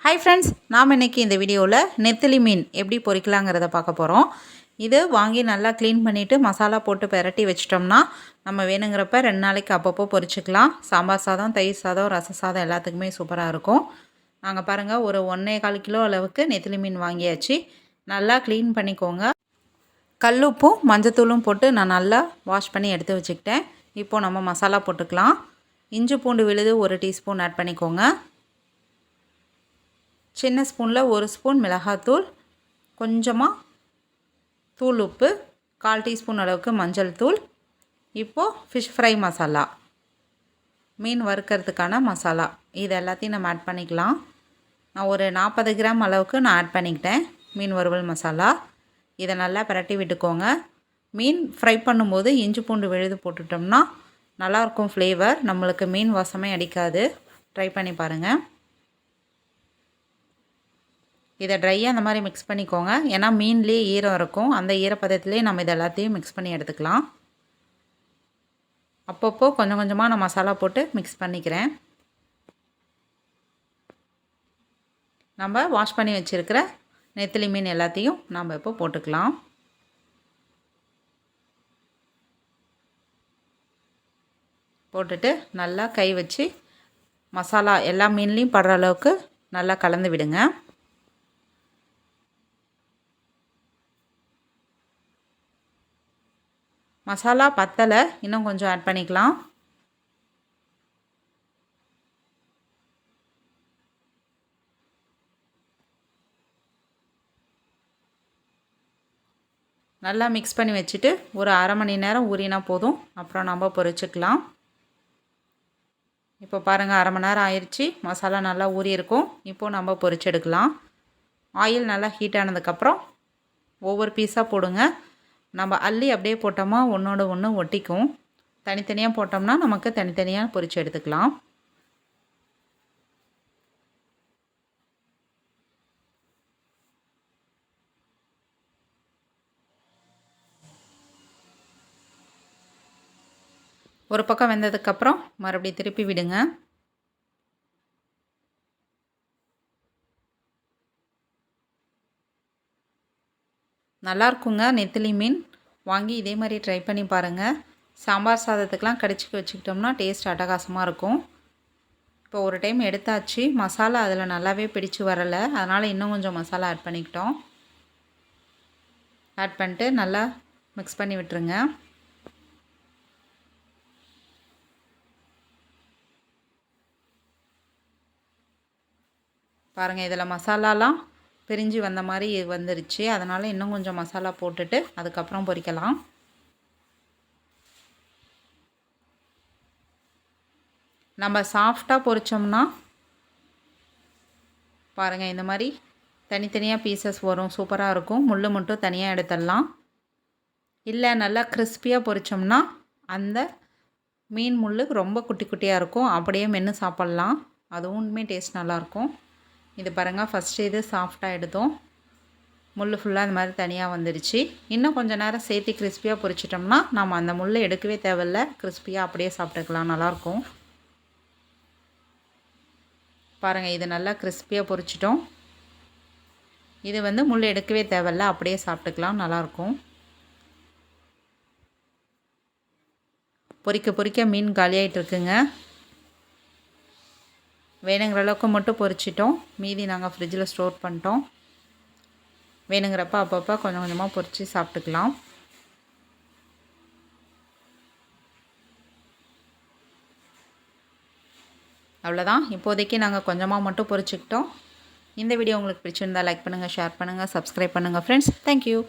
Hi friends, நாம் இன்றைக்கி இந்த வீடியோவில் நெத்திலி மீன் எப்படி பொரிக்கலாங்கிறத பார்க்க போகிறோம். இது வாங்கி நல்லா க்ளீன் பண்ணிவிட்டு மசாலா போட்டு பெரட்டி வச்சிட்டோம்னா நம்ம வேணுங்கிறப்ப 2 நாளைக்கு அப்பப்போ பொரிச்சிக்கலாம். சாம்பார் சாதம், தயிர் சாதம், ரச சாதம் எல்லாத்துக்குமே சூப்பராக இருக்கும். நாங்கள் பாருங்கள் ஒரு 1.25 கிலோ அளவுக்கு நெத்திலி மீன் வாங்கியாச்சு. நல்லா க்ளீன் பண்ணிக்கோங்க. கல்லுப்பும் மஞ்சத்தூளும் போட்டு நான் நல்லா வாஷ் பண்ணி எடுத்து வச்சுக்கிட்டேன். இப்போது நம்ம மசாலா போட்டுக்கலாம். இஞ்சி பூண்டு விழுது 1 டீஸ்பூன் ஆட் பண்ணிக்கோங்க. சின்ன ஸ்பூனில் 1 ஸ்பூன் மிளகாத்தூள், கொஞ்சமாக தூள் உப்பு, 1/4 டீஸ்பூன் அளவுக்கு மஞ்சள் தூள். இப்போது ஃபிஷ் ஃப்ரை மசாலா, மீன் வறுக்கிறதுக்கான மசாலா, இது எல்லாத்தையும் நம்ம ஆட் பண்ணிக்கலாம். நான் ஒரு 40 கிராம் அளவுக்கு நான் ஆட் பண்ணிக்கிட்டேன் மீன் வறுவல் மசாலா. இதை நல்லா பிரட்டி விட்டுக்கோங்க. மீன் ஃப்ரை பண்ணும்போது இஞ்சி பூண்டு விழுது போட்டுட்டோம்னா நல்லாயிருக்கும் ஃப்ளேவர். நம்மளுக்கு மீன் வாசமே அடிக்காது. ட்ரை பண்ணி பாருங்கள். இதை ட்ரையாக அந்த மாதிரி மிக்ஸ் பண்ணிக்கோங்க. ஏன்னா மீன்லேயே ஈரம் இருக்கும். அந்த ஈரப்பதத்துலேயே நம்ம இது எல்லாத்தையும் மிக்ஸ் பண்ணி எடுத்துக்கலாம். அப்பப்போ கொஞ்சம் கொஞ்சமாக நான் மசாலா போட்டு மிக்ஸ் பண்ணிக்கிறேன். நம்ம வாஷ் பண்ணி வச்சுருக்கிற நெத்திலி மீன் எல்லாத்தையும் நம்ம இப்போ போட்டுக்கலாம். போட்டுட்டு நல்லா கை வச்சு மசாலா எல்லா மீன்லேயும் படுற அளவுக்கு நல்லா கலந்து விடுங்க. மசாலா பத்தலை, இன்னும் கொஞ்சம் ஆட் பண்ணிக்கலாம். நல்லா மிக்ஸ் பண்ணி வச்சுட்டு ஒரு 1/2 மணி நேரம் ஊறினா போதும். அப்புறம் நம்ம பொரிச்சுக்கலாம். இப்போ பாருங்கள், 1/2 மணி நேரம் ஆயிடுச்சு. மசாலா நல்லா ஊறி இருக்கும். இப்போது நம்ம பொரிச்சு எடுக்கலாம். ஆயில் நல்லா ஹீட் ஆனதுக்கப்புறம் ஒவ்வொரு பீஸாக போடுங்க. நம்ம அள்ளி அப்படியே போட்டோமா ஒன்றோட ஒன்று ஒட்டிக்கும். தனித்தனியாக போட்டோம்னா நமக்கு தனித்தனியாக பொரித்து எடுத்துக்கலாம். ஒரு பக்கம் வெந்ததுக்கப்புறம் மறுபடியும் திருப்பி விடுங்க. நல்லா இருக்குங்க. நெத்திலி மீன் வாங்கி இதே மாதிரி ட்ரை பண்ணி பாருங்கள். சாம்பார் சாதத்துக்கெலாம் கடிச்சிக்க வச்சுக்கிட்டோம்னா டேஸ்ட் அட்டகாசமாக இருக்கும். இப்போ ஒரு டைம் எடுத்தாச்சு. மசாலா அதில் நல்லாவே பிடிச்சி வரலை. அதனால் இன்னும் கொஞ்சம் மசாலா ஆட் பண்ணிக்கிட்டோம். ஆட் பண்ணிட்டு நல்லா மிக்ஸ் பண்ணி விட்டுருங்க. பாருங்கள், இதில் மசாலாலாம் பிரிஞ்சு வந்த மாதிரி வந்துருச்சு. அதனால் இன்னும் கொஞ்சம் மசாலா போட்டுட்டு அதுக்கப்புறம் பொரிக்கலாம். நம்ம சாஃப்டாக பொரித்தோம்னா பாருங்கள் இந்த மாதிரி தனித்தனியாக பீசஸ் வரும். சூப்பராக இருக்கும். முள் மட்டும் தனியாக எடுத்துடலாம். இல்லை நல்லா கிறிஸ்பியாக பொரித்தோம்னா அந்த மீன் முள் ரொம்ப குட்டி குட்டியாக இருக்கும். அப்படியே மென்று சாப்பிட்லாம். அதுவுமே டேஸ்ட் நல்லாயிருக்கும். இது பாருங்கள், ஃபஸ்ட்டு இது சாஃப்டாக எடுத்தோம். முள் ஃபுல்லாக இந்த மாதிரி தனியாக வந்துடுச்சு. இன்னும் கொஞ்சம் நேரம் சேர்த்து கிறிஸ்பியாக பொரிச்சிட்டோம்னா நம்ம அந்த முள்ளை எடுக்கவே தேவையில்ல. கிறிஸ்பியாக அப்படியே சாப்பிட்டுக்கலாம். நல்லாயிருக்கும். பாருங்கள், இது நல்லா கிறிஸ்பியாக பொரிச்சிட்டோம். இது முள் எடுக்கவே தேவையில்ல, அப்படியே சாப்பிட்டுக்கலாம். நல்லாயிருக்கும். பொரிக்க பொரிக்க மீன் காலியாகிட்டு இருக்குங்க. வேணுங்கிற அளவுக்கு மட்டும் பொரிச்சிட்டோம். மீதி நாங்கள் ஃப்ரிட்ஜில் ஸ்டோர் பண்ணிட்டோம். வேணுங்கிறப்ப அப்பப்போ கொஞ்சம் கொஞ்சமாக பொரித்து சாப்பிட்டுக்கலாம். அவ்வளோதான். இப்போதைக்கு நாங்கள் கொஞ்சமாக மட்டும் பொரிச்சுக்கிட்டோம். இந்த வீடியோ உங்களுக்கு பிடிச்சிருந்தால் லைக் பண்ணுங்கள், ஷேர் பண்ணுங்கள், சப்ஸ்கிரைப் பண்ணுங்கள் ஃப்ரெண்ட்ஸ். தேங்க்யூ.